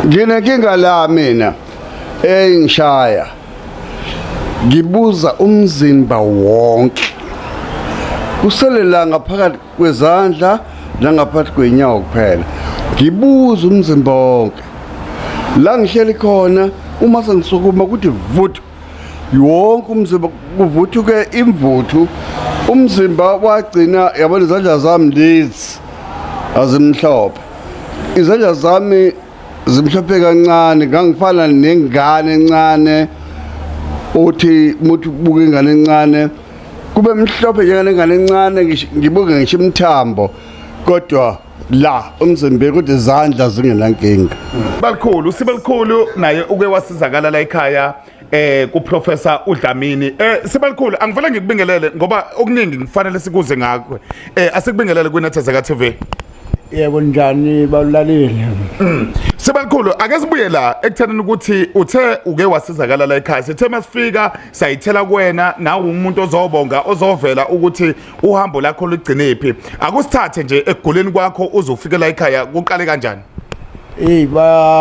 Nginenkinga la mina engishaya. Ngibuza umzimba wonke. Kuselela ngaphakathi kwezandla nangaphakathi kwenyawo kuphela. Ngibuza umzimba wonke. La ngihleli khona uma sengisukuma ukuthi vuthu yonke umzimba kuvuthuke imvuthu umzimba wagcina yabona izandla zami lezi azimhlophe. Izandla zami zimhlophe kancane ngangifana nengane encane uthi muthi ubuka ingane encane kube mhlophe njengengane encane ngibuke ngisho imthambo kodwa la umzimba ukuthi izandla zingenankinga. Balikhulu sibalikhulu naye uke wasizakala la ekhaya ku Professor uDlamini. Sibalikhulu angivele ngikubingelele ngoba okuningi kufanele sikuze ngakho. Asikubingelele kwiNethezeka TV. Yebo njani balulaleli. Sibalikhulu ake sibuye la ekuthenini ukuthi uthe uke wasizakala la ekhaya. Sithe masifika sayithela kuwena nawe umuntu ozobonga ozovela ukuthi uhambo lakho lugcine phi. Akusithathe nje ekuguleni kwakho uzofika la ekhaya kuqale kanjani?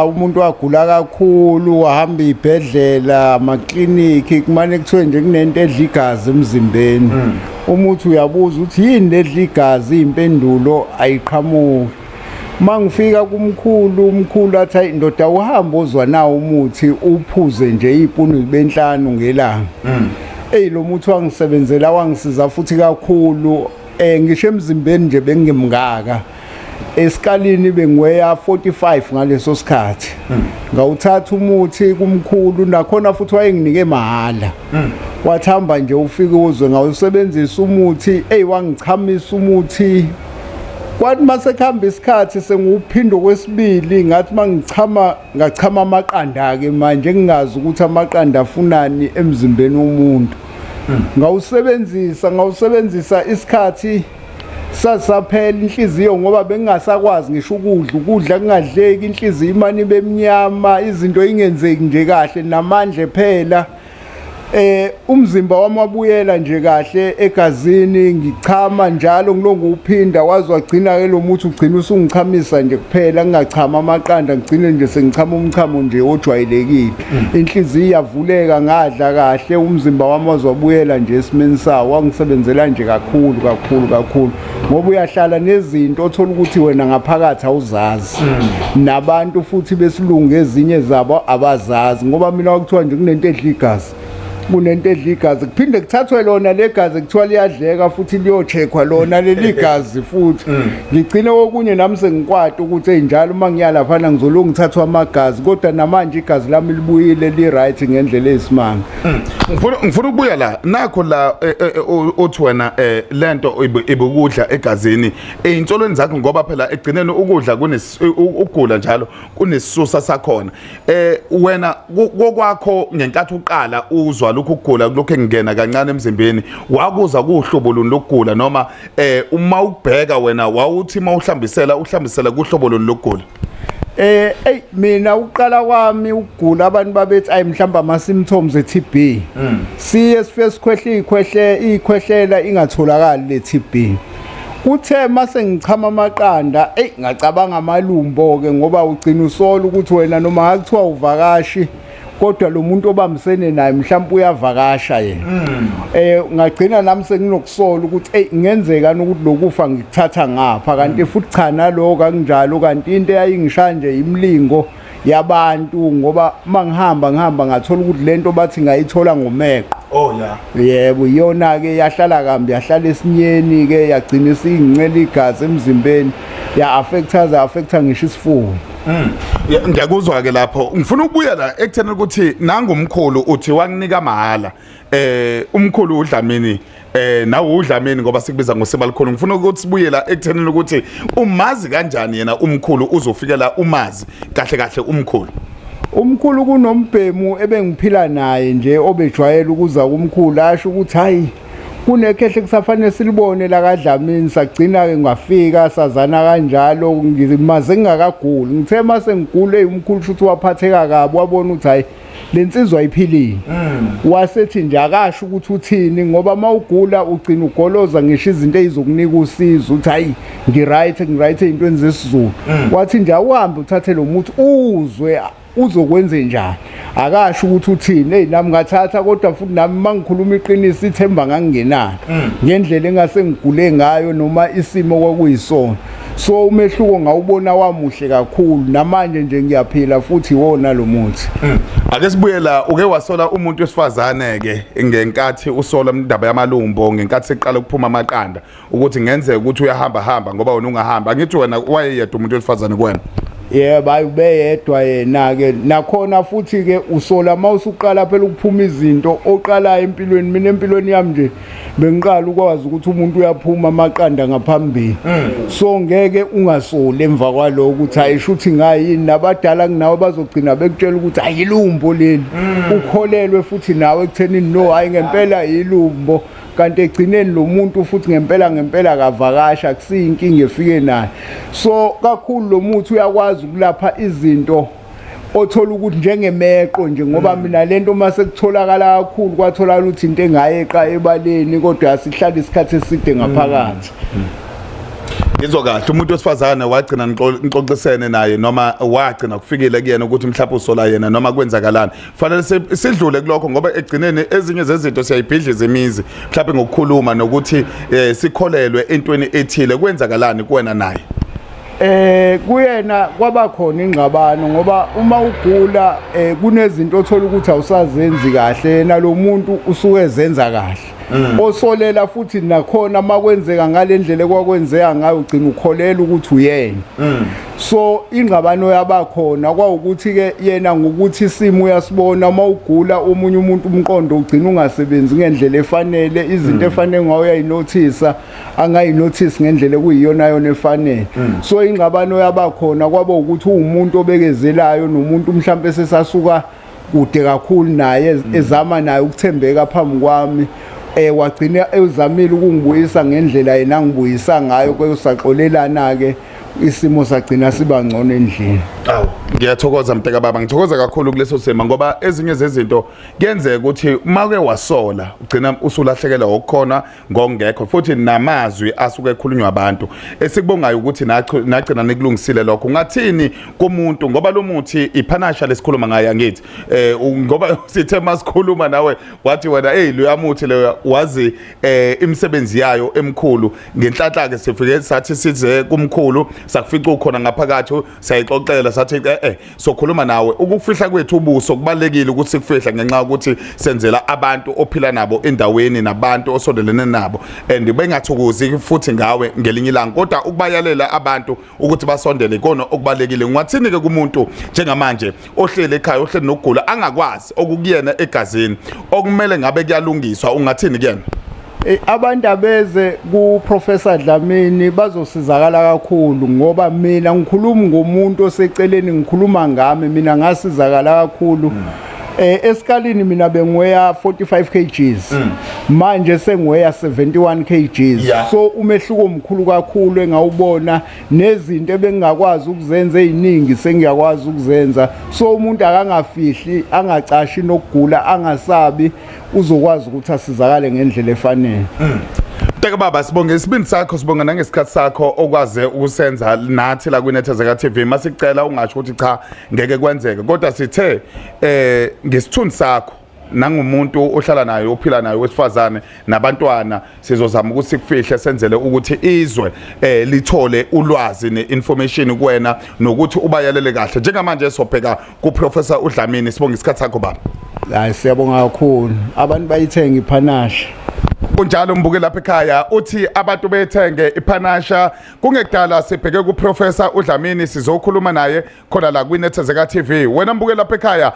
Umuntu wagula kakhulu wahamba ibhedlela amakliniki kumane kuthiwe nje kunento edla igazi emzimbeni. Umuthi uyabuza ukuthi yini ledla igazi impendulo ayiqhamuki. Mangifika umkhulu athi indoda uhamba uzwa nawo umuthi uphuze nje ipunu libenhlanu ngelanga. Lo muthi wangisebenzela wangisiza futhi kakhulu ngisho emzimbeni nje bengimngaka. Eskalini bengiweya 45 ngaleso sikhathi. Ngawuthatha umuthi kumkhulu nakhona futhi wayenginike mahala. Wathamba nje ufike uzwe ngawusebenzisa umuthi wangichamisa umuthi. Kwathi mase khamba isikhathi sengiwuphindo kwesibili ngathi mangichama ngachama amaqanda ke manje ngingazi ukuthi amaqanda afunani emzimbeni womuntu. Ngawusebenzisa isikhathi sasaphela inhliziyo ngoba bengingasakwazi ngisho ukudla kungadleki inhliziyo imani bemnyama izinto ingenzeki nje kahle namandla phela. Umzimba wami wabuyela nje kahle egazini ngichama njalo ngilongo uphinda wazi wagcina ke lo muthi ugcina usungichamisa nje kuphela ngingachama amaqanda ngigcine nje sengichama umchamo nje ojwayelekile. Inhliziyo yavuleka ngadla kahle umzimba wami wazobuyela nje esimeni sawo wangisebenzela nje kakhulu ngoba uyahlala nezinto othola ukuthi wena ngaphakathi awuzazi nabantu futhi besilungu ezinye zabo abazazi ngoba mina wakuthiwa nje kunento edla igazi. Kunento edla igazi kuphinde kuthathwe lona legazi kuthiwa liyadleka futhi liyocheckwa lona leli gazi futhi ngigcine okunye nami sengikwata ukuthi enjalo mangiya lapha ngizolunga ngithathwa amagazi kodwa namanje igazi lami libuyile li right ngendlela esimanga. Ngifuna ukubuya la nakho la othi wena lento ibukudla egazini einsolweni zakho ngoba phela egcineni ukudla ukugula njalo kunesisusa sakhona. Wena kokwakho ngenkathi uqala uzwa lokhu ukugula lokho engena kancane emzimbeni wakuza kuhlobo luni lokugula noma uma ubheka wena wawuthi mawuhlambisela kuhlobo luni lokugula? Mina uqala kwami ukugula abantu babethi mhlamba ama symptoms e-TB. Siye sifike ikhwehlela ingatholakali le TB. Kuthe mase ngichama amaqanda ngacabanga amalumbo ke ngoba ugcina usola ukuthi wena noma akuthiwa uvakashi kodwa lo muntu obambisene naye mhlawumbe uyavakasha yena. Ngagcina nami senginokusola ukuthi ngenzeka ukuthi lokufa ngikuthatha ngapha kanti futhi cha naloko akunjalo kanti into eyayingishaya nje imlingo yabantu ngoba mangihamba ngathola ukuthi lento bathi ngayithola ngomeqo. Yebo iyona ke yahlala kambi yahlala esinyeni ke yagcina singincela igazi emzimbeni affecta ngisho isifuba. Ngiyakuzwa ke lapho ngifuna ukubuya la ekutheni ukuthi nangumkhulu uthi wanginika mahala umkhulu uDlamini nawe uDlamini ngoba sikubiza ngosibalikhulu ngifuna ukuthi sibuye la ekutheni ukuthi umazi kanjani yena umkhulu uzofika la umazi kahle umkhulu kunombhemu ebengiphila naye nje obejwayela ukuza kumkhulu asho ukuthi hayi kunekhehle kusafanele silibone la kaDlamini sagcina ke ngafika sazana kanjalo ngimaze ngingakaguli ngithe mase ngigule umkhulu futhi waphatheka kabi wabona ukuthi hayi lensizwa ayiphilile wasethi nje akasho ukuthi uthini ngoba mawugula ugcina ugoloza ngisho izinto ezizokunika usizo uthi hayi ngiright ezintweni zesizulu wathi nje awuhambe uthathe lo muthi uzwe uzokwenze njani akasho ukuthi uthini hey nami ngathatha kodwa futhi nami mangikhuluma iqiniso ithemba ngangingenalo ngendlela engase ngigule ngayo noma isimo kwakuyisona so umehluko ngawubona wamuhle kakhulu namanje nje ngiyaphila futhi wona lo muthi ake sibuyela uke wasola umuntu wesifazane ke ngenkathi usola indaba yamalumbo ngenkathi seqala ukuphuma amaqanda ukuthi ngenzeka ukuthi uyahamba ngoba wena ungahamba ngithi wena wayeyedwa umuntu wesifazane kuwena yebo ayubeyedwa yena ke nakhona futhi ke usola mawusuqala phela ukuphuma izinto oqalayo empilweni mina empilweni yami nje bengiqala ukwazi ukuthi umuntu uyaphuma amaqanda ngaphambili so ngeke ungasole emva kwaloko ukuthi ayisho ukuthi ngayini nabadala kunawe bazogcina bekutshela ukuthi ayilumbo leli ukholelwe futhi nawe ekuthenini no hayi ngempela yilumbo kanti egcineni lo muntu futhi ngempela kavakasha kusiyinkinga efike nayo so kakhulu lo muthi uyakwazi ukulapha izinto othola ukuthi njengemeqo nje ngoba mina lento mase kutholakala kakhulu kwatholakala ukuthi into engayeqa ebaleni kodwa asihlala isikhathi eside ngaphakathi ngizwa kahle umuntu wesifazane wagcina nixoxisene naye noma wagcina kufikile kuyena ukuthi mhlawumbe usola yena noma kwenzakalani fanele sidlule kulokho ngoba egcineni ezinye zezinto siyayibhidliza imizi mhlawumbe ngokukhuluma nokuthi sikholelwe entweni ethile kwenzakalani kuwena naye kuyena kwaba khona ingxabano ngoba uma ugula kunezinto othola ukuthi awusazenzi kahle nalomuntu usuke ezenza kahle osolela futhi nakhona makwenzeka ngalendlela ekwakwenzeka ngayo ugcina ukholela ukuthi uyena so ingxabano yabakhona kwaukuthi ke yena ngokuthi isimo uyasibona mawugula omunye umuntu umqondo ugcina ungasebenzi ngendlela efanele izinto efanele ngawo uyayinothisa angayinothisi ngendlela ekuyiyona yona efanele so ingxabano yabakhona kwaba ukuthi umuntu obekezelayo nomuntu mhlawumbe sesasuka kude kakhulu naye ezama naye ukuthembeka phambi kwami wagcina ezamile ukungibuyisa ngendlela yena ngibuyisa ngayo kwesaxolelana ke isimo sagcina siba ngcono endlini ngiyathokoza mteka baba ngithokoza kakhulu kuleso sema ngoba ezinye zezinto kuyenzeka ukuthi make wasola ugcina usulahlekelwa okukhona ngongekho futhi namazwi asuke ekhulunywa abantu esikubongayo ukuthi nagcina nikulungisile lokho ngathini kumuntu ngoba lo muthi iphanasha lesikhuluma ngayo ngithi ngoba sithe masikhuluma nawe wathi wena hey lo yamuthi lo wazi imisebenzi yayo emkhulu ngenhlanhla ke sifike sathi size kumkhulu sakufica ukhona ngaphakathi sayixoxela sathi sokhuluma nawe ukufihla kwethu ubuso kubalekile ukuthi sikufihla ngenxa ukuthi senzela abantu ophila nabo endaweni nabantu osondelene nabo and bengathokozi futhi ngawe ngelinye ilanga kodwa ukubayalela abantu ukuthi basondele ikona okubalekile ngathini ke kumuntu njengamanje ohlele ekhaya ohlele nokugula angakwazi okukuyena egazini okumele ngabe kuyalungiswa ungathini kuyena abantu abeze ku Professor Dlamini bazosizakala kakhulu ngoba mina ngikhuluma ngomuntu oseceleni ngikhuluma ngami mina ngasizakala kakhulu eskalini mina bengiweya 45 kgs manje sengiweya 71 kgs so umehluko omkhulu kakhulu engawubona nezinto ebengakwazi ukuzenza eziningi sengiyakwazi ukuzenza so umuntu akangafihli angacashi nokugula angasabi uzokwazi ukuthi asizakale ngendlela efanele Mteka baba sibonge isibindi sakho sibonga nangesikhathi sakho okwaze ukusenza nathi la kwiNethezeka TV masicela ungasho ukuthi cha ngeke kwenzeke kodwa sithe ngesithunzi sakho nangumuntu ohlala naye ophila naye wesifazane nabantwana sizozama ukuthi sikufihle senzele ukuthi izwe lithole ulwazi neinformation kuwena nokuthi ubayalele kahle njengamanje sobheka kuProfessor uDlamini sibonga isikhathi sakho baba hayi siyabonga kakhulu abantu bayithenga iphanasha kunjalo mbuke lapha ekhaya uthi abantu bethenge iphanasha kungekudala sibheke kuProfessor uDlamini sizokhuluma naye khona la kwiNethezeka TV wena mbuke lapha ekhaya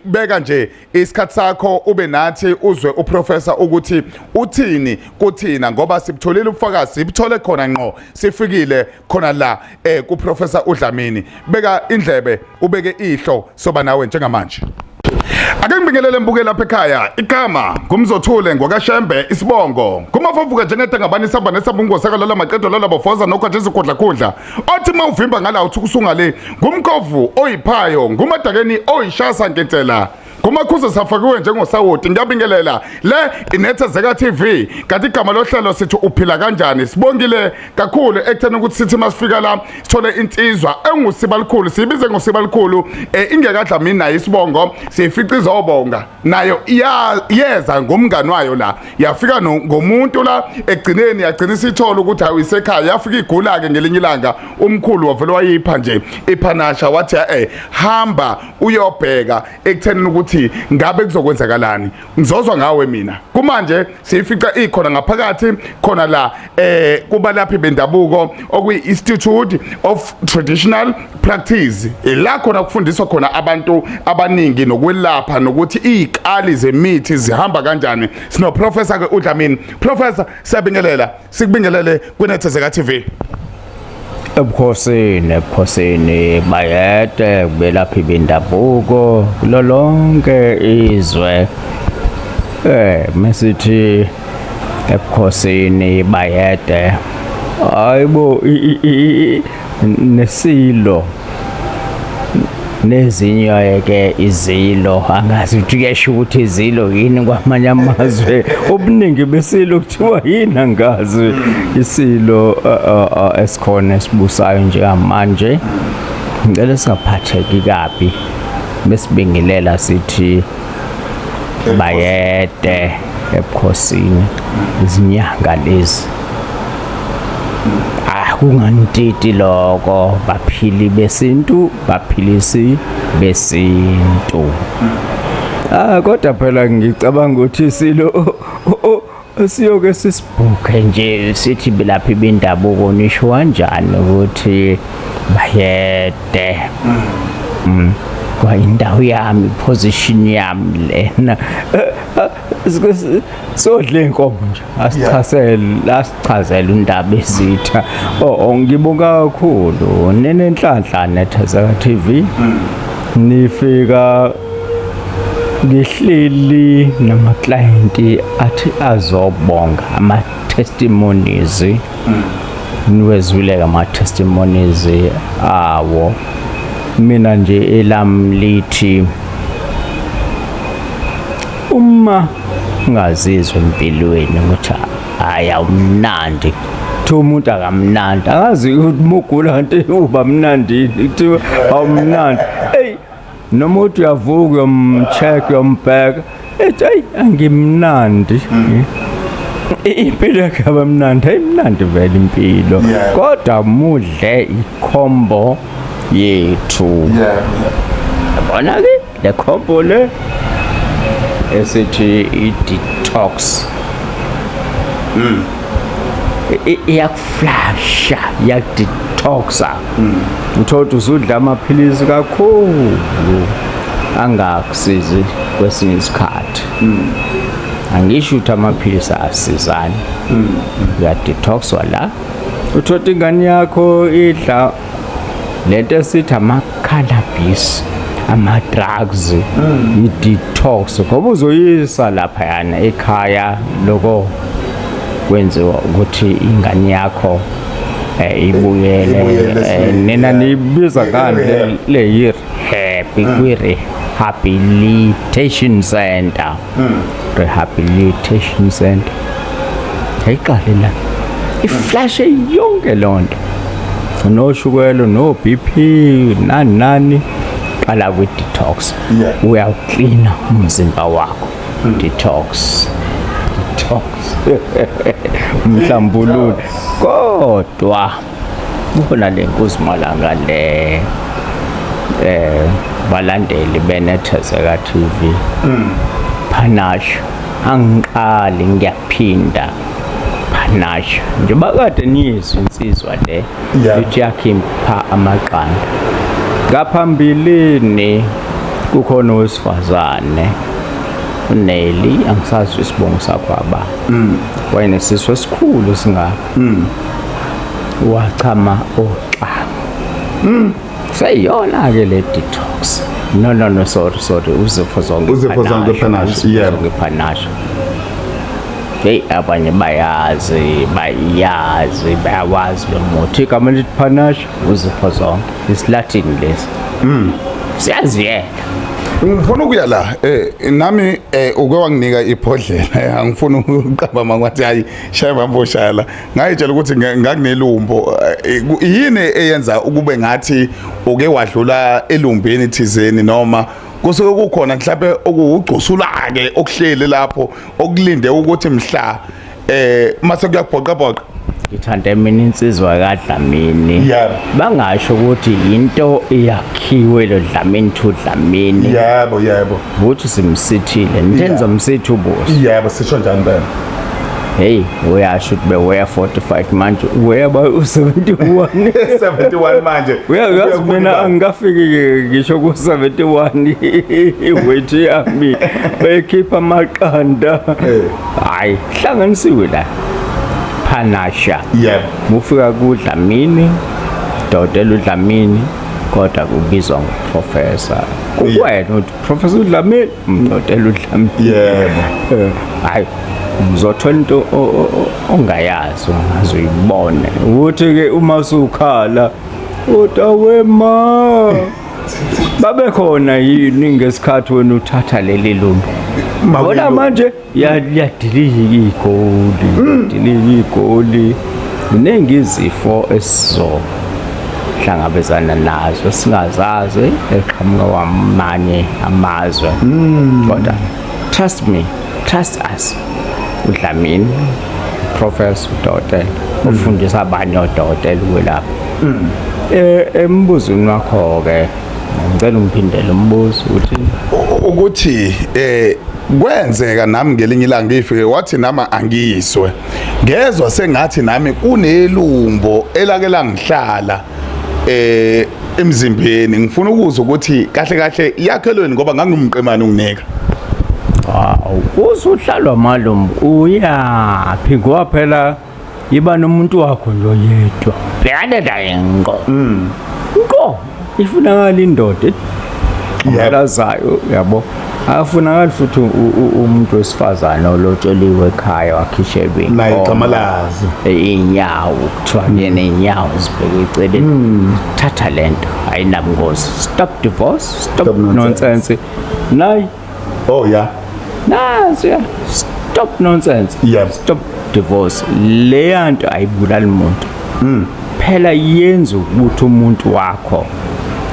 beka nje isikhathi sakho ube nathi uzwe uProfessor ukuthi uthini kuthina ngoba sibutholile ubufakazi sibithole khona ngqo sifikile khona la kuProfessor uDlamini beka indlebe ubeke ihlo soba nawe njengamanje Ake ngibingelele mbuke lapha ekhaya igama ngumzothule ngokashembe isibongo kumafovuka njengete ngabani samba nesabungu sakalala maqedo lala bofoza nokho nje izigodla khudla othi mawuvimba ngala uthi kusungale ngumkovu oyiphayo ngumadakeni oyishasa nkentela kumakhuzo safakiwe njengosawoti ngiyabingelela le iNethezeka TV kanti igama lohlelo sithi uphila kanjani sibongile kakhulu ekutheni ukuthi sithi masifika la sithole insizwa engusiba likhulu sibize ngosiba likhulu ingekadla mina isibongo siyifica izobonga nayo yeza ngomngani wayo la yafika ngomuntu la egcineni yagcina isithola ukuthi ayisekhaya yafika igula ke ngelinye ilanga umkhulu wavela wayipha nje iphanasha wathi hamba uyobheka ekutheni ukuthi ngabe kuzokwenzakalani ngizozwa ngawe mina kumanje siyifica ikhona ngaphakathi khona la kubalaphi bendabuko okuyi Institute of Traditional Practice la khona kufundiswa khona abantu abaningi nokwelapha nokuthi izikali zemithi zihamba kanjani sino professor ke uDlamini professor siyabingelela sikubingelele kwiNethezeka TV ebukhosini bayede kubelaphi bendabuko kulolonke izwe mesithi ebukhosini bayede ayibo nesilo nezinye ke izilo angazi ukuthi kuyasho ukuthi izilo yini kwamanye amazwe obuningi besilo kuthiwa yini angazi isilo esikhona esibusayo njengamanje ngicela singaphatheki kabi besibingelela sithi bayede ebukhosini izinyanga lezi kungantiti lokho baphili besintu baphilisi besintu kodwa phela ngicabanga ukuthi isilo siyoke sisibhuke nje sithi belaphi bendabuko nisho kanjani ukuthi bayede kwa indawo yami position yami lena sodle inkomo nje asichazela undaba ezitha ngibonga kakhulu nenenhlanhla Nethezeka TV nifika ngihleli nama client athi azobonga ama testimonies niwezwile ama testimonies awo mina nje elam lithi uma ngazizwe empilweni ukuthi ayawumnandi umuntu akamnandi akazi ukuthi mugula kanti uba mnandi kuthiwa awumnandi noma uthi uyavuka uyomcheck uyombheka ethi ayi angimnandi impilo yakhe abamnandi ayimnandi vele impilo kodwa mudle ikhombo yethu yabona ke le khombo le esithi i-detox iyakuflasha iyakudetoxa uthola usudla amaphilisi kakhulu angakusizi kwesinye isikhathi angisho ukuthi amaphilisi asizani uyadetoxwa la uthola ingane yakho idla lento esithi ama-cannabis ama-drugs i-detox ngoba uzoyisa lapha yana ekhaya loko kwenziwa ukuthi ingane yakho ibuyele nina nibiza ngani le rehabilitation center rehabilitation center ayiqale la iflashe yonke lonto noshukela no BP nani qala with detox uyawucleana umzimba wakho detox umhlambululo kodwa ubona le nkuzimalanga le balandeli beNethezeka TV panache angiqali ngiyaphinda panache njengoba kade niyizwe insizwa le ithi yakhipha amaqanda ngaphambilini kukhona owesifazane uNeli angisazi isibongo sakho aba wayenesizwe esikhulu singa wachama oxa sayiyona ke le detox no sorry uzifo zonke panache hey abanye bayazi bayawazi lo muthi igama lithi panache uzifo zonke isilatin lesi siyazi yena ngifuna ukuya la nami uke wanginika ibhodlela angifuna ukuqamba mangathi hayi shaya bamboshala ngayitshela ukuthi ngakunelumbo yini eyenza ukube ngathi uke wadlula elumbeni thizeni noma kusuke kukhona mhlawumbe okuwugcusulake okuhleli lapho okulinde ukuthi mhla mase kuyabhoqabhoqa ngithanda mina insizwa kaDlamini bangasho ukuthi into iyakhiwe lo Dlamini to Dlamini yebo ukuthi simsithile nitenza umsithi ubuso yebo sisho njani bena hey uyasho ukuthi bewaya 45 manje uyaba u71 71 manje uyazi mina angikafiki ngisho ku 71 weight yami bekhipha amaqanda hayi hlanganisiwe la Panasha mufika kuDlamini Dotela uDlamini kodwa kubizwa ngoprofessor kuwena uthi professor uDlamini Dotela uDlamini yebo hayi uzothola into ongayazi ungazoyibone ukuthi ke uma usukhala utawema babe khona yini ngesikhathi wena uthatha leli lumbu bona manje yadilika igoli iningi izifo esizo hlangabezana nazo singazazi eqhamuka kwamanye amazwe kodwa trust me trust us uDlamini professor Dotela ufundisa abanye odokotela ukwelapha embuzweni wakho ke ngicela ungiphindele umbuzo ukuthi kwenzeka nami ngelinye ilanga ngifike wathi nama angiyiswe ngezwe sengathi nami kunelumbo elake langihlala emzimbeni ngifuna ukuzwa ukuthi kahle kahle yakhelweni ngoba ngangumqemane unginika usuhlalwa malumbu uyaphi ngoba phela yiba nomuntu wakho lo yedwa bhekane naye ngo ifunakala indoda yalazayo yabo afunakala futhi umuntu wesifazane olotsheliwe ekhaya wakhishelwe nayixamalazi inyawo kuthiwa yena inyawo zibheke eceleni thatha lento ayinabungozi stop divorce stop nonsense nayi nazi stop nonsense stop divorce leyanto ayibulali umuntu phela yenza ukuthi umuntu wakho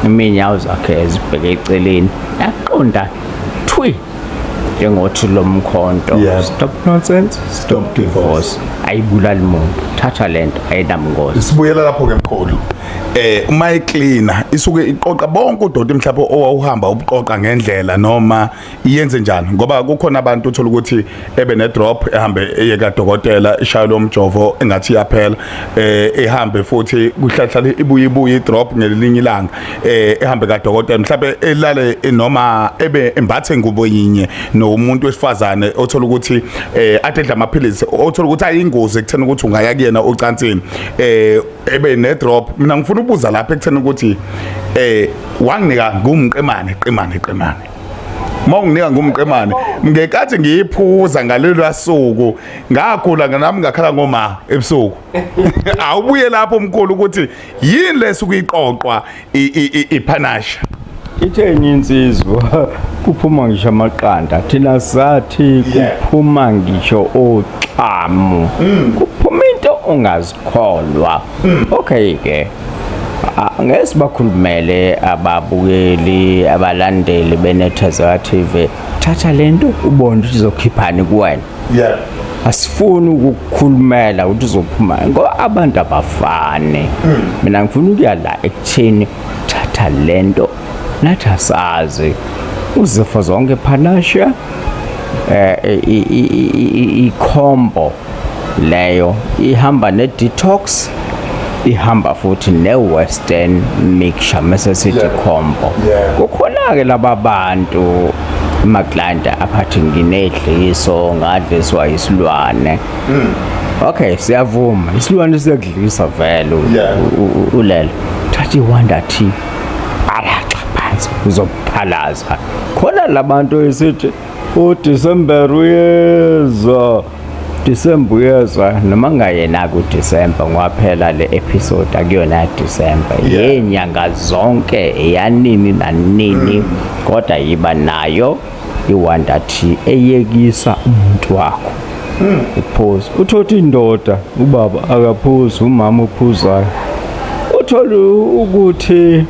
iminyawo zakhe zibheke eceleni yaqonda thwi njengothi lo mkhonto stop nonsense stop divorce ayibulali umuntu thatha lento ayinabungozi sibuyela lapho ke mkhulu uma icleaner isuke iqoqa bonke uDoti mhlawumbe owawuhamba ubuqoqa ngendlela noma iyenze njani ngoba kukhona abantu uthola ukuthi ebe ne drop ehambe eyeka dokotela ishaya lo mjovo engathi iyaphela ehambe futhi kuhlahlale ibuye drop ngelinye ilanga ehambe ka dokotela mhlawumbe elale noma ebe embathe ngubo yinye nomuntu wesifazane othola ukuthi atedla amaphilisi othola ukuthi ayingozi ekuthena ukuthi ungaya kuyena ocansini ebe ne drop mina ngifuna ubuza lapha ekuthena ukuthi wanginika ngumqemane mawunginika ngumqemane ngekathi ngiyiphuza ngalelo suku ngagula nami ngakhala ngoma ebusuku awubuye lapho umkhulu ukuthi yini lesuku iqoqwa iPanasha itheni insizwa kuphuma ngisho amaqanda thina sathi kuphuma ngisho oxamu kuphuma into ongazikholwa okay ke ngeke bakhulumele ababukeli abalandeli beNethaza TV thatha lento ubone ukuthi izokhiphani kuwena asifuni ukukhulumela ukuthi uzophuma ngoba abantu abafane mina ngifuna ukuya la ekutheni thatha lento nathi asazi uzifo zonke Panasha i-combo leyo ihamba ne-detox ihamba futhi ne-western mixture mase sithi combo kukhona ke laba bantu amaclient aphathi nginedliso ngadliswa isilwane okay siyavuma isilwane siyakudlisa vele ulele thathi wonder tea alaxa phansi uzophalaza khona labantu esithi uDecember uyeza December uyezwa noma ngayena ku December ngaphela le episode akuyona December yenyanga zonke eyanini nanini kodwa yiba nayo iwandathi eyekisa umuntu wakho uphuza uthothi indoda ubaba akaphuza umama uphuzayo uthola ukuthi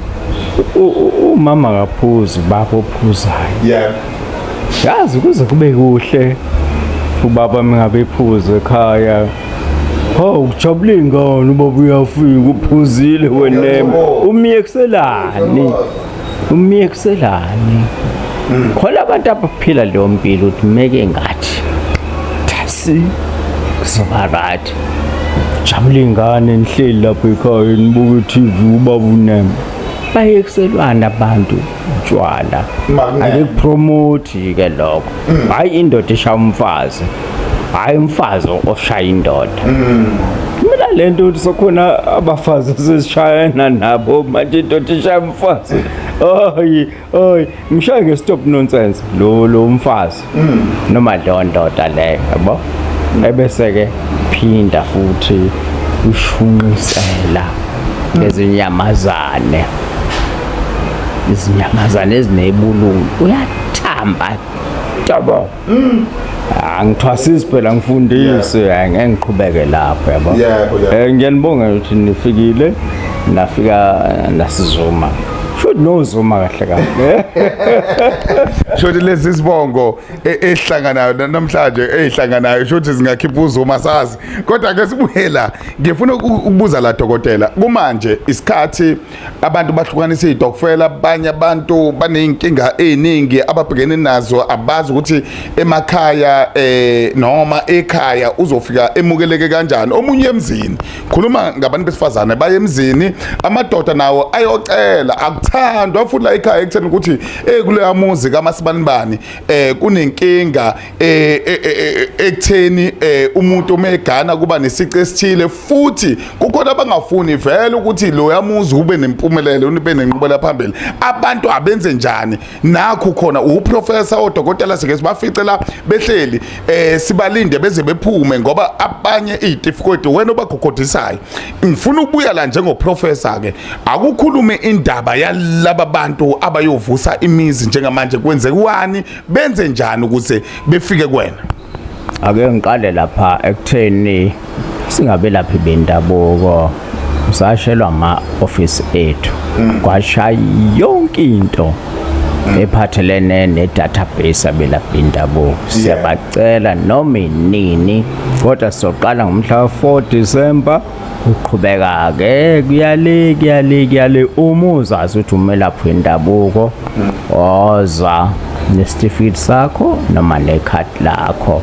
umama akaphuzi baba ophuzayo yazi kuze kube kuhle ubaba mengabe ephuze ekhaya ujabule ingane ubaba uyafika uphuzile wena umiyekuselani khona abantu abaphila leyo mpilo uthi meke ngathi thasi kuzoba right jabule ingane nihleli lapho ekhaya nibuka TV ubaba unema bayekuselwana abantu utshwala ake kupromote ke lokho hayi indoda eshaya umfazi hayi umfazi oshaya indoda mina lento ukuthi sokhona abafazi sesishayana nabo manje indoda eshaya umfazi oyi mshaya nge-stop nonsense lo umfazi noma leyo ndoda leyo yabo ebese-ke phinda futhi ushunqisela ngezinyamazane ezinebulungu uyathamba tobo angithwasisi phela ngifundise angeke ngiqhubeke lapho yabo ngiyanibonga ukuthi nifikile nafika nasizuma should nozuma kahle kahle shothi lezi sibongo ehlanganayo namhlanje ezihlanganayo shothi zingakhipha uzuma sazi kodwa ke sibuyela ngifuna ukubuza la dokotela kumanje isikhathi abantu bahlukanisa idokfela abanye abantu baneyinkinga eziningi ababhekene nazo abazi ukuthi emakhaya noma ekhaya uzofika emukeleke kanjani omunye emzini khuluma ngabantu besifazane baye emzini amadoda nawo ayocela akuthandwa futhi la ekhaya ekutheni ukuthi kuleya muzi kaMasibanibani kunenkinga ekutheni umuntu umegana kuba nesici esithile futhi kukhona abangafuni vele ukuthi lo yamuzi ube nempumelelo ube nenqubela phambili abantu abenze njani nakho khona uprofessor odokotela sike sibaficela behleli sibalinde beze bephume ngoba abanye izitifikethi wena obagogodisisayo ngifuna ukubuya la njengoprofessor ke akukhulume indaba yalaba bantu abayovusa imizi njengamanje kwenzekwani benze njani ukuze befike kwena ake ngiqale lapha ekutheni singabe laphi bendabuko sashelwa ama-office ethu kwashaya yonke into ephathelene ne-database abelaphi bendabuko siyabacela noma inini kodwa sizoqala ngomhla wa-4 December uqhubeka-ke kuyale umuzazi ukuthi umelaphi wendabuko oza nesitifiketi sakho noma nekhadi lakho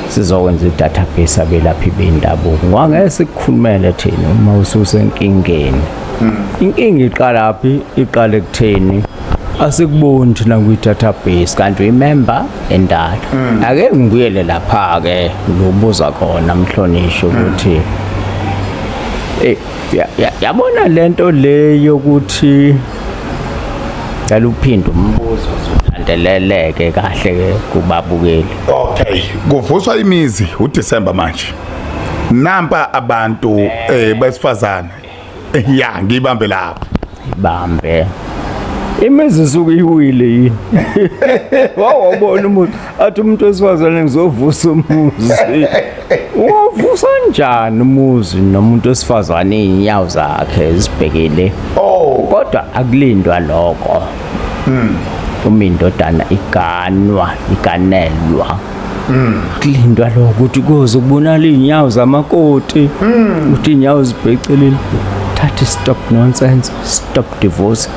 sizokwenza i-database abelaphi bendabuko ngeke sikukhulumele thina uma ususenkingeni inkinga iqalaphi iqale ekutheni asikuboni thina kwi-database kanti uyimember endala ake ngibuyele lapha-ke lobuza khona mhlonishwa ukuthi yabona lento le yokuthi yala uphinde umbuzo ulandeleleke kahle ke kubabukeli okay kuvuswa imizi uDecember manje nampa abantu besifazana ya ngibambe lapho ibambe imizi suku iwile yini wawubona umuntu athi umuntu wesifazane ngizovusa umuzi wavusa njani umuzi nomuntu wesifazane inyawo zakhe zibhekile kodwa akulindwa lokho uma indodana iganelwa kulindwa lokho ukuthi kuze kubonala inyawo zamakoti ukuthi inyawo zibhecelile thatha stop nonsense stop divorce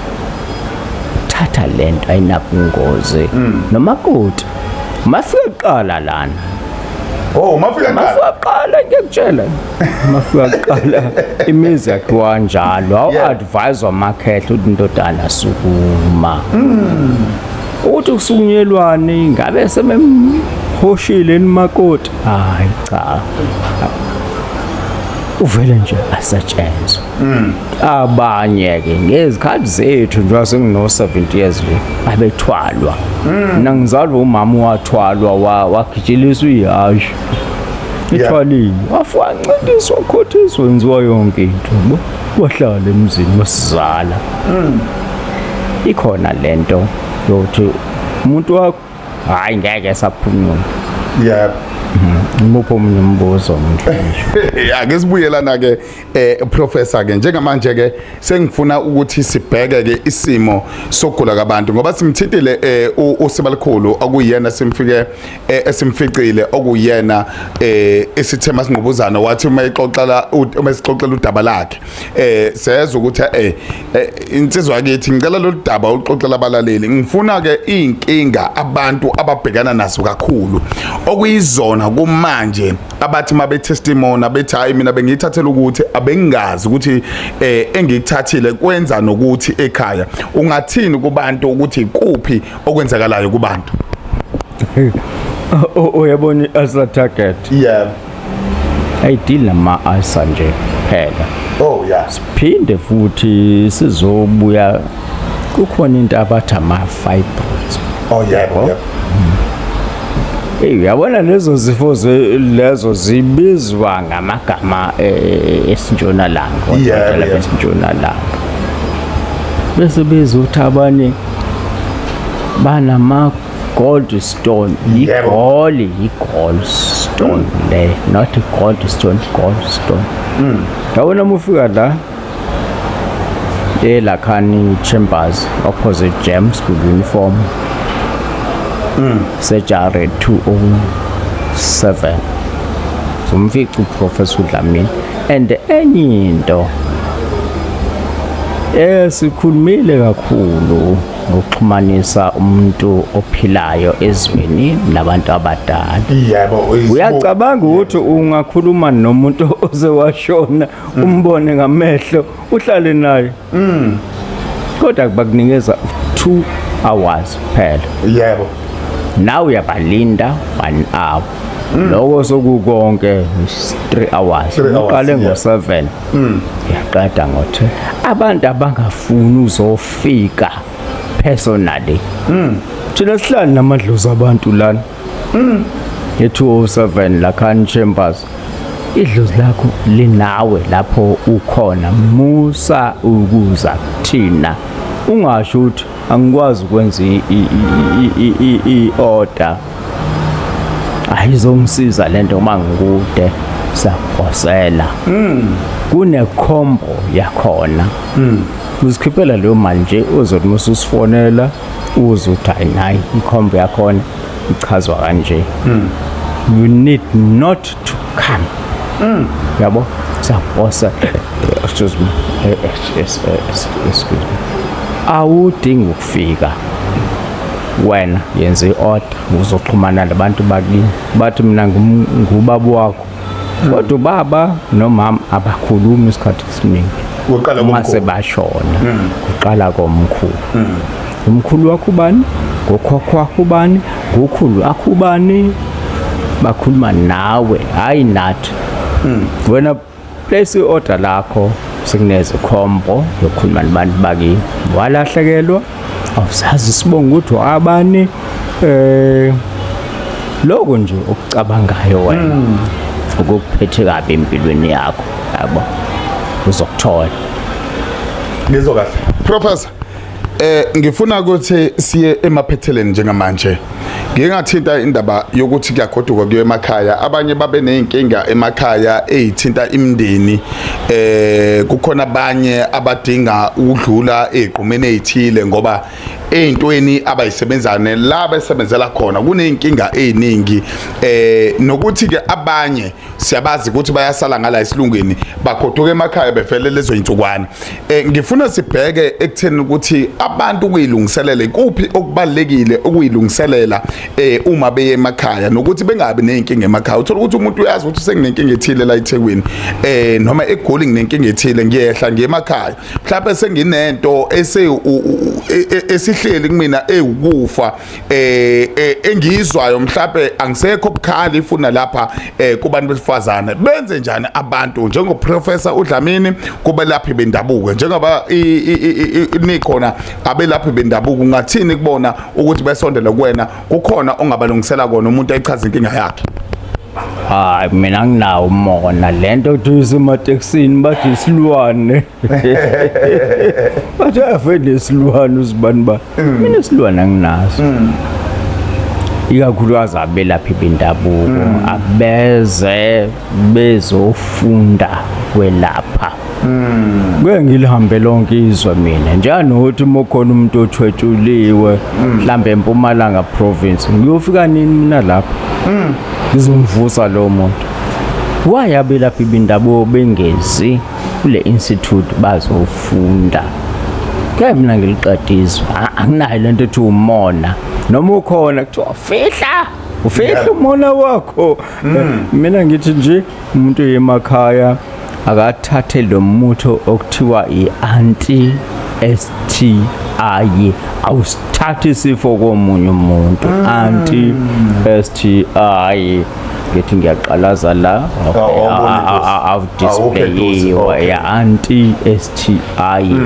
thatha lento ayinabungozi nomakoti mafika qala lana mafika qala ngiyakutshela mafika qala imizi yakhe wanjalo awu-advise wamakhehle ukuthi indodana sukuma ukuthi kusukunyelwane ngabe sememhoshile nimakoti hayi cha uvele nje asetshenzwe abanye-ke ngezikhathi zethu njengoba sengino-70 years nje babethwalwa mina ngizalwa umama wathwalwa wagijiliswa ihashe ithwaliwe afancintiswa khothiswa wenziwa yonke into bo wahlala emzini wasizala ikhona lento yokuthi umuntu wakho hayi ngeke saphumula yeah ngipho omunye umbuzo manje ake sibuyelana ke professor ke njengamanje ke sengifuna ukuthi sibheke ke isimo sokugula kwabantu ngoba simthintile uSibalikhulu okuyena simfike esimficile okuyena esithema sinqubuzana wathi uma sixoxela udaba lakhe sezwe ukuthi insizwa yakithi ngicela lo daba uxoxela abalaleli ngifuna ke inkinga abantu ababhekana nazo kakhulu okuyizona kumanje abathi mabe testimony abethi hayi mina bengiyithathela ukuthi abengazi ukuthi engikuthathile kwenza nokuthi ekhaya ungathini kubantu ukuthi kuphi okwenzakalayo kubantu uyabona as target yeah ayideal nama asa nje phela oh yeah siphinde futhi sizobuya kukhona into abathi ama fibroids oh yeah uyabona lezo zifo lezo zibizwa ngamagama esintshonalanga odokotela besintshonalanga bese bezwa ukuthi abanye banama gallstone gallstone le not gallstone yabona mufika la Lakhani Chambers opposite James School uniform Surgery 207 umfica uProfessor Dlamini and enye into sikhulumile kakhulu ngokuxhumanisa umuntu ophilayo ezweni nabantu abadala yebo uyacabanga ukuthi ungakhuluma nomuntu ozewashona umbone ngamehlo uhlale naye kodwa bakunikeza 2 hours phela yebo now uyabalinda 1 hour lokho sokukonke 3 hours uqale ngo7 yaqeda ngo10 abantu abangafuni uzofika personally thina sihlala namadlozi abantu lana ye207 Lakhani Chambers idlozi lakho linawe lapho ukhona musa ukuza kuthina ungasho ukuthi angikwazi ukwenza i-order ayizongisiza lento mangikude saphosela kune combo yakhona uzikhiphela leyo mali nje uzothi mususifonela uzothi ayinayi i-combo yakhona ichazwa kanje you need not to come yabo saphosa excuse me awudingi ukufika wena yenze i-order uzoxhumana nabantu bakini bathi mina ngubaba wakho kodwa baba nomama abakhuluma isikhathi esiningi mase bashona kuqala komkhulu umkhulu wakho ubani ngokhokho wakho ubani ngokhulu wakho ubani bakhuluma nawe hayi nathi wena place i-order lakho sikuneze combo yokukhuluma nabantu bakini walahlekelwa awusazi sibonga ukuthi abani lokho nje okucabangayo wena ukuphethe kabi empilweni yakho yabo uzokuthola ngizokahle professor ngifuna ukuthi siye emaphetheleni njengamanje ngingathinta indaba yokuthi kuyagoduka kuyo emakhaya abanye babe nezinkinga emakhaya ezithinta imindeni kukhona abanye abadinga ukudlula eziqhumeni ezithile ngoba eyintweni abayisebenzane la besebenzela khona kuneyinkinga eziningi nokuthi ke abanye siyabazi ukuthi bayasala ngala isilungweni bagoduka emakhaya befele lezo insukwana ngifuna sibheke ekutheni ukuthi abantu kuyilungiselele kuphi okubalekile ukuyilungiselela uma beye emakhaya nokuthi bengabi nezinkinga emakhaya uthola ukuthi umuntu uyazi ukuthi senginenkinga ethile la eThekwini noma eGoli nginenkinga ethile ngiyehla ngiye emakhaya mhlawumbe senginento esihleli kumina ewukufa engizwayo mhlawumbe angisekho bukhali ifuna lapha kubantu besifazana benze njani abantu njengoprofessor uDlamini kubelaphi bendabuko njengoba nikhona abelaphi bendabuko ungathini kubona ukuthi besondela kuwena kukhona ongabalungisela kona umuntu echaza inkinga yakhe Hayi mina nginawo umona lento kuthiwa ematekisini bathi isilwane. Bathi avele isilwane uzibani ba. Mina isilwane anginaso. Ikakhulukazi abelaphi bendabuko abeze bezofunda kwelapha. Kuye ngilihambe lonke izwe mina njalo ukuthi mokhona umuntu othwetshuliwe mhlambe eMpumalanga province ngiyofika nini mina lapha ngizomvusa lo muntu wayabelaphi bendabuko bengezi kule institute bazofunda ke mina ngiliqedizwe anginayo lento ethi umona noma ukhona kuthiwa ufihla umona wakho mina ngithi nje umuntu yemakhaya akathathe lo mutho okuthiwa i-anti-STI awusithathe isifo komunye umuntu anti-STI ngithi ngiyaqalaza la awudisplayiwe ya anti-STI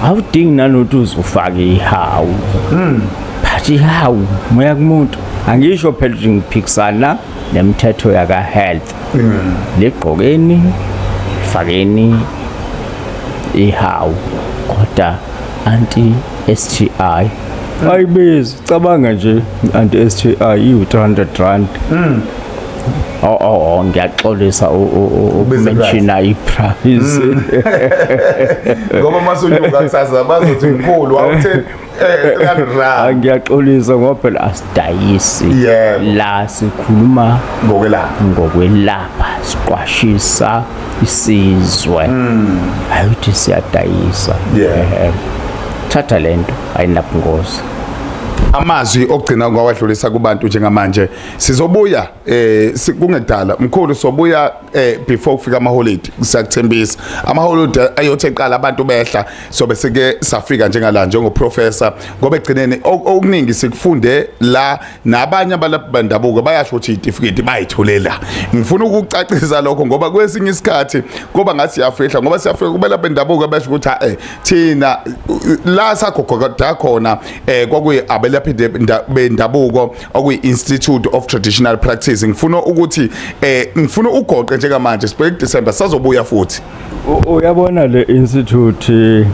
awudingi nanokuthi uzufake ihawu but ihawu moya kumuntu angisho phela ukuthi ngiphikisana nemithetho yaka health ligqokeni fakeni ihawu kodwa anti-STI ayibizi cabanga nje anti-STI i-300 rand ngiyaxolisa ukumenshina iprice ngoba masunyuka kusasa bazothi mkhulu awuthe ngiyaxolisa ngoba phela asidayisi la sikhuluma ngokwelapha siqwashisa isizwe ayuthi siyadayisa thatha lento ayinabungozi amazwi okugcina kwawadlulisa kubantu njengamanje sizobuya kungedala mkhulu sobuya before kufika ama holiday siyakuthembisa ama holiday ayothe eqala abantu behla sobe sike safika njengala njengo professor ngoba egcineni okuningi sikufunde la nabanye abalaphi bendabuko bayasho ukuthi certificate bayitholela ngifuna ukucacisa lokho ngoba kwesinye isikhathi kuba ngathi yafihla ngoba siyafika kubelaphi bendabuko abasho ukuthi thina la sakhogoda khona kwakuyi abelaphi bendabuko okuyi-Institute of Traditional Practice ngifuna ukuthi ngifuna ugoqe njengamanje sibheke December sazobuya futhi uyabona le institute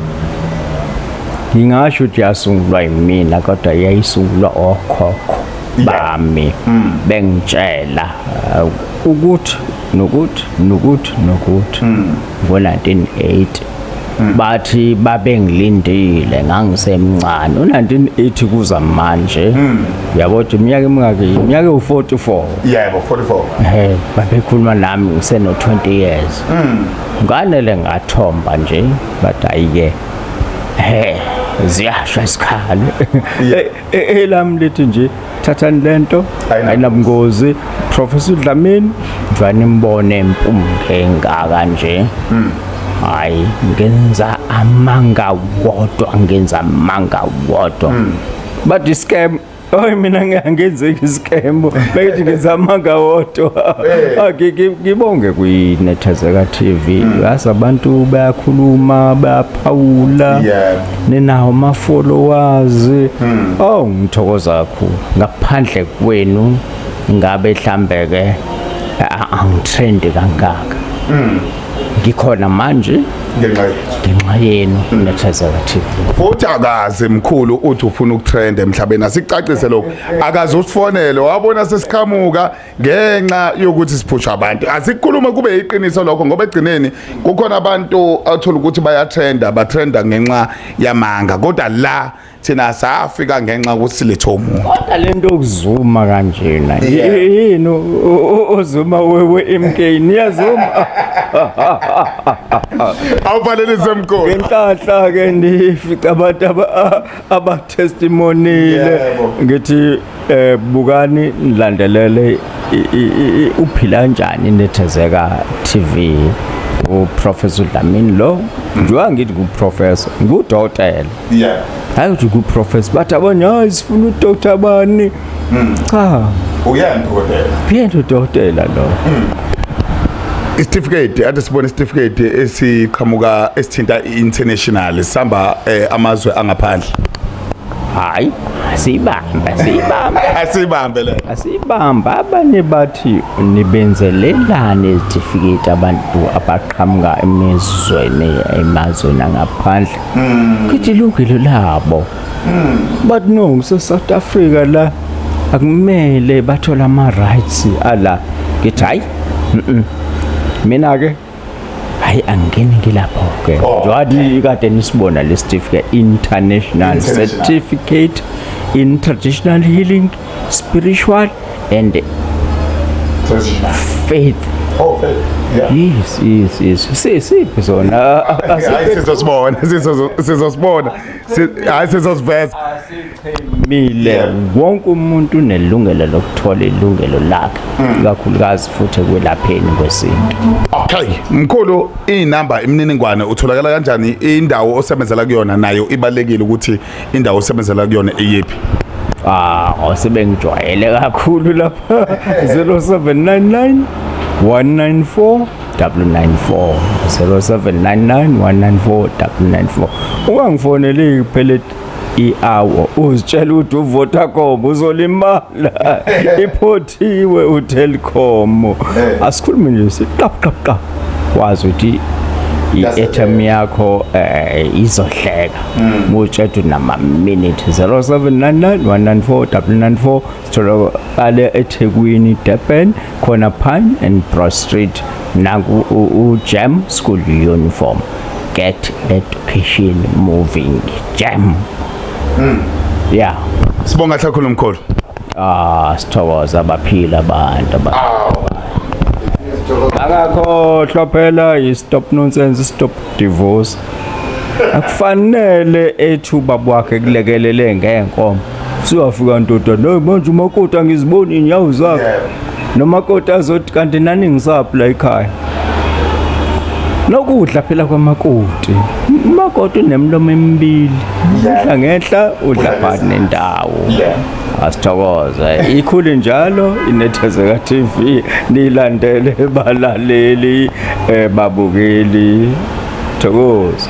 ngingasho ukuthi yasungulwa yimina kodwa yayisungulwa okhokho bami bengitshela ukuthi nokuthi ngo-1980 bathi babengilindile ngangisemncane u1980 kuza manje yabo iminyaka emingaki iminyaka u44 yebo 44 babekhuluma nami ngiseno 20 years nganele ngathomba nje but ayike ziyasha isikhali elami lithi nje thathani lento ayinabungozi Professor Dlamini njani mbone impumke engaka nje hayi ngenza amanga wodwa but iscam mina ngiyangenzeki iscam bethi ngenza amanga wodwa ngibonge kwiNethezeka TV asabantu bayakhuluma bayaphawula ninawo ama followers ngithokoza kakhulu ngaphandle kwenu ngabe mhlambe ke angitrend kangaka ngikhona manje ngenxa yenu Nethezeka TV futhi akaze mkhulu uthi ufuna ukutrend emhlabeni asicacise lokho akaze usifonele wabona sesikhamuka ngenxa yokuthi siphusha abantu asikhuluma kube iqiniso lokho ngoba egcineni kukhona abantu athola ukuthi bayatrenda batrenda ngenxa yamanga kodwa la thina safika ngenxa ukuthi silethomo kodwa lento okuzuma kanjena yini ozuma wewe MK niyazuma awufanele semkhulu ngenhlahla ke ndifica abantu abatestimonile ngithi bukani nilandelele uphila njani Nethezeka TV uProfessor Dlamini lo njengoba ngithi nguprofessor ngudokotela hayi ukuthi nguprofessor bathi abanye hayi sifuna udoktor bani cha uyena udokotela lo certificate ade sibone certificate esiqhamuka esithinta international sihamba amazwe angaphandle hayi asibambe le asibamba abanye bathi nibenzelelane izitifiketi abantu abaqhamuka emazweni angaphandle kithi ilungelo labo but no South Africa la akumele bathola ama-rights ala ngithi hayi mina ke hayi angeni ngilapho ke njengoba kade nisibona le certificate international certificate in traditional healing spiritual and faith. Oh, yeah. Yes. Siphi zona sizosibona hayi sizosiveza mile wonke umuntu unelungelo lokuthola ilungelo lakhe kakhulukazi futhi kwelapheni kwesintu. Okay mkhulu inamba imininingwane utholakala kanjani indawo osebenzela kuyona nayo ibalekile ukuthi indawo osebenzela kuyona eyiphi? Osebengijwayele kakhulu lapha 0799 194 994 0799 194 994 ungangifoneli kuphela i-hour uzitshela ukuthi uVodacom uzolimala iphotiwe uTelkom asikhulumi nje siqap wazi ukuthi i-airtime yakho izohleka mutshela nama minute 0799 194 994 sitholakala eThekwini Durban khona Pine and Broad Street naku Jam School Uniform get education moving Jam yeah sibonga kakhulu mkhulu sithokoza abaphila abantu akakhohlwa phela i-stop nonsense stop divorce akufanele ethuba bwakhe kulekelele ngenkomo siyafika ntoda no manje umakoti angiziboni inyawo zakhe nomakoti azothi kanti nani ngisaphi la ekhaya nokudla phela kwamakoti umakoti unemlomo emibili udla ngehla udla phakathi nendawo asithokoze ikhulu njalo iNethezeka TV nilandele balaleli babukeli thokoza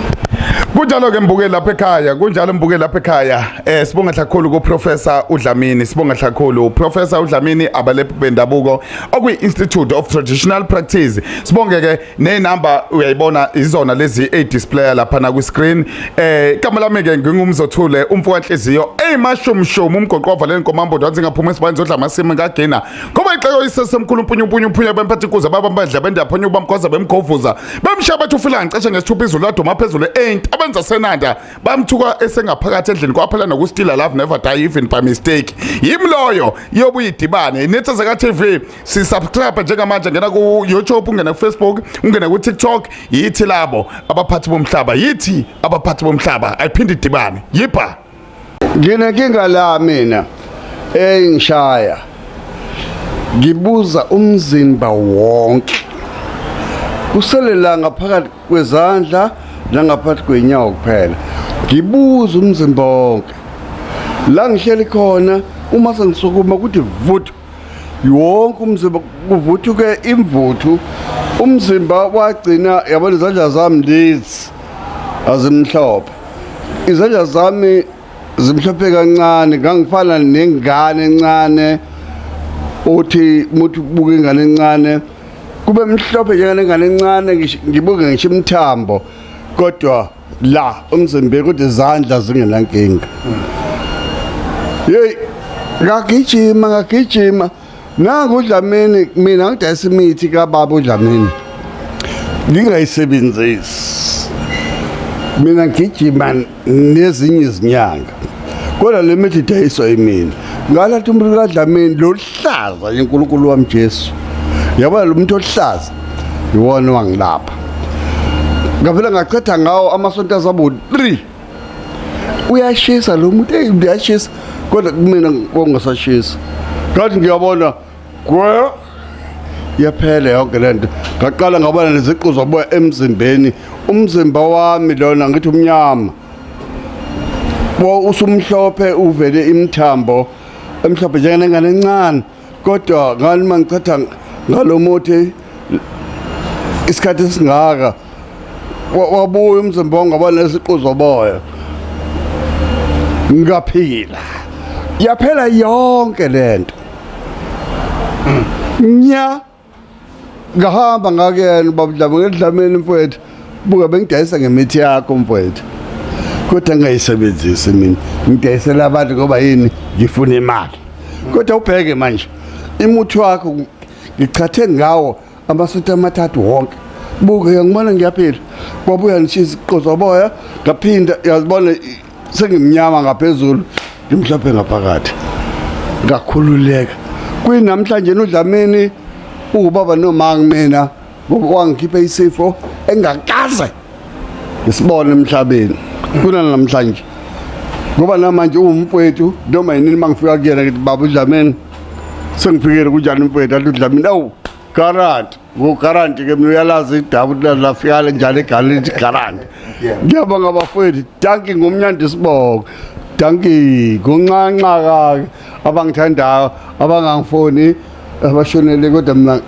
kunjalo ke mbukeli lapha ekhaya kunjalo mbukeli lapha ekhaya sibonga kakhulu ku Professor uDlamini sibonga kakhulu Professor uDlamini abalephi bendabuko okwi Institute of Traditional Practice sibonge ke nenamba uyayibona izona lezi display lapha na ku screen igama lami ke ngingumzothule umfowahliziyo emashumshum umgoqova lenkomambo ndanzi ngaphuma esibani zodla amasimi ngagena ngoba ixeko isesemkhulu umpunyu bemphathi kuza babambandla bendaphanyu bamkhoza bemgovuza bemshaba thufila ngiceshe ngesithupha izulu ladoma phezulu benza senanda bamthuka esengaphakathi endlini kwaphela nokusitila love never die even by mistake yimloyo yobuyidibane iNethezeka TV si subscribe njengamanje ngena ku YouTube ungena ku Facebook ungena ku TikTok yithi labo abaphathi bomhlaba yithi abaphathi bomhlaba ayiphindi idibane yipha nginenkinga la mina engishaya ngibuza umzimba wonke kuselela ngaphakathi kwezandla nangaphakathi kwenyawo kuphela ngibuza umzimba wonke la ngihleli khona uma sengisukuma ukuthi vuthu yonke umzimba kuvuthuke imvuthu umzimba wagcina yabona izandla zami lezi azimhlophe izandla zami zimhlophe kancane ngangifana nengane encane uthi muthi buke ingane encane kube mhlophe njengengane encane ngibuke ngisho imthambo kodwa la umzimba ukuthi izandla zingenankinga hey ngagijima nangu uDlamini mina ngidayisa imithi kaBaba uDlamini ngingayisebenzisi mina ngijima nezinye izinyanga kodwa le mithi idayiswa yimina ngalathi umuntu kaDlamini lo hlaza iNkulunkulu wami Jesu yabona lo muntu ohlaza iwona wangilapha ngaphela ngaqedha ngawo amasonto azabo 3 uyashisa lo muntu uyashisa kodwa kumina kongasashisa ngathi ngiyabona gwe yaphela yonke lento ngaqala ngabona neziqu zoboya emzimbeni umzimba wami lona ngithi umnyama usumhlophe uvele imthambo emhlophe njengengane encane kodwa ngani mangicatha ngalomuthi isikhathi singaka wabuya umzimba ngabona nesiqu zoboya ngaphila yaphela yonke lento nya ngahamba ngakuyena babudlama ngedlameni mfowethu buka bengidayisa ngemithi yakho mfowethu kodwa ngayisebenzisi mina ngidayisela abantu ngoba yini ngifuna imali kodwa ubheke manje imuthi wakho ngichathe ngawo amasutha amathathu wonke buka ngibona ngiyaphila kwabuya nishisa iqozoboya ngaphinda yazibona sengimnyama ngaphezulu ngimhlophe ngaphakathi ngakhululeka kuyinamhlanje uDlamini ubaba noma ngimina ngoba wangikhipha isifo engakaze ngisibone emhlabeni kuna namhlanje ngoba namanje umfowethu noma yini mangifika kuyena ngithi baba uDlamini sengifikele kunjani umfowethu athi uDlamini awu garanti ngogaranti ke mina uyalazi idabu lafika njalo egaleni garanti ngiyabonga abafowethu danki ngomnyandi sibonga danki goncanca kake abangithandayo abangangifoni abashonele kodwa mina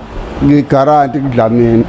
ngigaranti kuDlamini